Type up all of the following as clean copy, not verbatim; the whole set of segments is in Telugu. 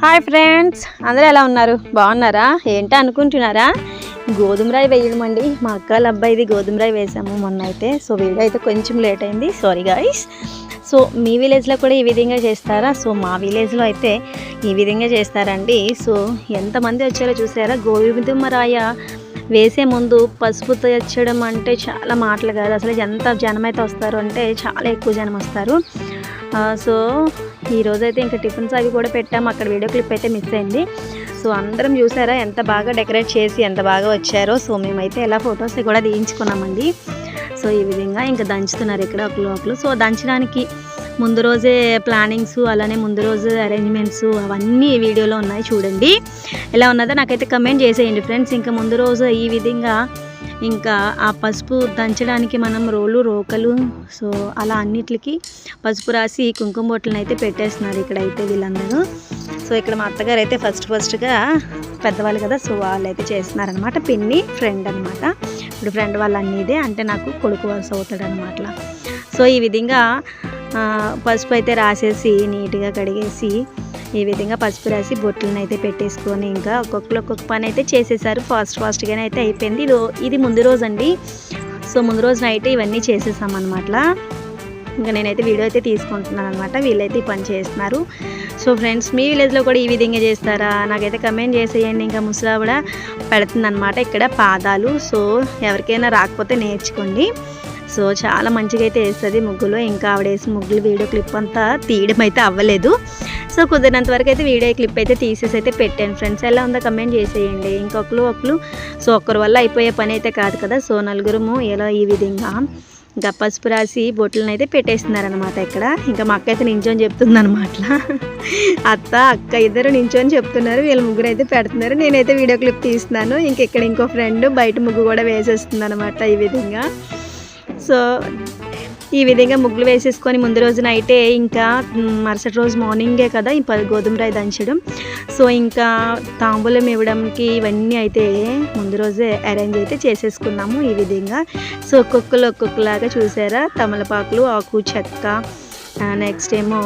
హాయ్ ఫ్రెండ్స్, అందరూ ఎలా ఉన్నారు? బాగున్నారా? ఏంటో అనుకుంటున్నారా? గోధుమ రాయి వేయడం అండి. మా అక్కల అబ్బాయిది గోధుమ రాయి వేసాము మొన్న అయితే. సో వీడియో అయితే కొంచెం లేట్ అయింది, సారీ గాయ్స్. సో మీ విలేజ్లో కూడా ఈ విధంగా చేస్తారా? సో మా విలేజ్లో అయితే ఈ విధంగా చేస్తారండి. సో ఎంతమంది వచ్చారో చూసారా? గోధుమ రాయ వేసే ముందు పసుపు తెచ్చడం అంటే చాలా మాటలు కాదు. అసలు ఎంత జనం అయితే వస్తారు అంటే చాలా ఎక్కువ జనం వస్తారు. సో ఈరోజైతే ఇంకా టిఫిన్స్ అవి కూడా పెట్టాము. అక్కడ వీడియో క్లిప్ అయితే మిస్ అయింది. సో అందరం చూసారా ఎంత బాగా డెకరేట్ చేసి ఎంత బాగా వచ్చారో. సో మేమైతే ఎలా ఫొటోస్ కూడా తీయించుకున్నామండి. సో ఈ విధంగా ఇంకా దంచుతున్నారు ఇక్కడ ఒకరు. సో దంచడానికి ముందు రోజే ప్లానింగ్స్, అలానే ముందు రోజు అరేంజ్మెంట్స్ అవన్నీ ఈ వీడియోలో ఉన్నాయి, చూడండి. ఎలా ఉన్నదో నాకైతే కమెంట్ చేసేయండి ఫ్రెండ్స్. ఇంకా ముందు రోజు ఈ విధంగా ఇంకా ఆ పసుపు దంచడానికి మనం రోకలు సో అలా అన్నిటికి పసుపు రాసి కుంకుమ బొట్లను అయితే పెట్టేస్తున్నారు ఇక్కడైతే వీళ్ళందరూ. సో ఇక్కడ మా అత్తగారు అయితే ఫస్ట్గా పెద్దవాళ్ళు కదా, సో వాళ్ళు అయితే చేస్తున్నారనమాట. పిన్ని ఫ్రెండ్ అనమాట. ఇప్పుడు ఫ్రెండ్ వాళ్ళ అన్నీదే అంటే నాకు కొడుకు వలస అవుతాడు అనమాట. సో ఈ విధంగా పసుపు అయితే రాసేసి నీట్గా కడిగేసి ఈ విధంగా పసుపు రాసి బొట్లను అయితే పెట్టేసుకొని ఇంకా ఒక్కొక్క పని అయితే చేసేసారు. ఫాస్ట్గానే అయితే అయిపోయింది. ఇది ముందు రోజు అండి. సో ముందు రోజు నైట్ ఇవన్నీ చేసేసామన్నమాట. ఇంకా నేనైతే వీడియో అయితే తీసుకుంటున్నాను అనమాట. వీళ్ళైతే ఈ పని చేస్తున్నారు. సో ఫ్రెండ్స్, మీ విలేజ్లో కూడా ఈ విధంగా చేస్తారా? నాకైతే కమెంట్ చేసేయండి. ఇంకా ముసలా కూడా పెడుతుందన్నమాట ఇక్కడ పాదాలు. సో ఎవరికైనా రాకపోతే నేర్చుకోండి. సో చాలా మంచిగా అయితే వేస్తుంది ముగ్గులు. ఇంకా ఆవిడ వేసిన ముగ్గులు వీడియో క్లిప్ అంతా తీయడం అయితే అవ్వలేదు. సో కుదిరినంత వరకు అయితే వీడియో క్లిప్ అయితే తీసేసి అయితే పెట్టాను ఫ్రెండ్స్. ఎలా ఉందో కమెంట్ చేసేయండి. ఇంకొకరు సో ఒక్కరి వల్ల అయిపోయే పని అయితే కాదు కదా. సో నలుగురము ఎలా ఈ విధంగా ఇంకా పసుపు రాసి బొట్లను అయితే పెట్టేస్తున్నారనమాట ఇక్కడ. ఇంకా మా అక్క అయితే నించొని చెప్తుంది అనమాట. అక్క ఇద్దరు నించొని చెప్తున్నారు, వీళ్ళ ముగ్గురు అయితే పెడుతున్నారు. నేనైతే వీడియో క్లిప్ తీస్తున్నాను. ఇక్కడ ఇంకో ఫ్రెండ్ బయట ముగ్గు కూడా వేసేస్తుంది అనమాట ఈ విధంగా. సో ఈ విధంగా ముగ్గులు వేసేసుకొని ముందు రోజు నైటే ఇంకా మరుసటి రోజు మార్నింగే కదా ఈ గోధుమ రాయి దంచడం. సో ఇంకా తాంబూలం ఇవ్వడానికి ఇవన్నీ అయితే ముందు రోజే అరేంజ్ అయితే చేసేసుకున్నాము ఈ విధంగా. సో ఒక్కొక్కలాగా చూసారా, తమలపాకులు, ఆకు, చెక్క, నెక్స్ట్ ఏమో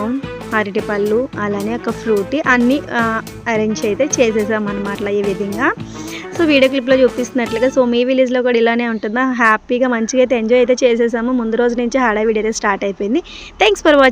అరటిపళ్ళు, అలానే ఒక ఫ్రూటీ అన్నీ అరేంజ్ అయితే చేసేసామన్నమాట ఈ విధంగా. సో వీడియో క్లిప్లో చూపిస్తున్నట్లుగా. సో మీ విలేజ్లో కూడా ఇలానే ఉంటుందా? హ్యాపీగా మంచిగా అయితే ఎంజాయ్ అయితే చేసేసాము. ముందు రోజు నుంచి హడావిడి అయితే స్టార్ట్ అయిపోయింది. Thanks for watching.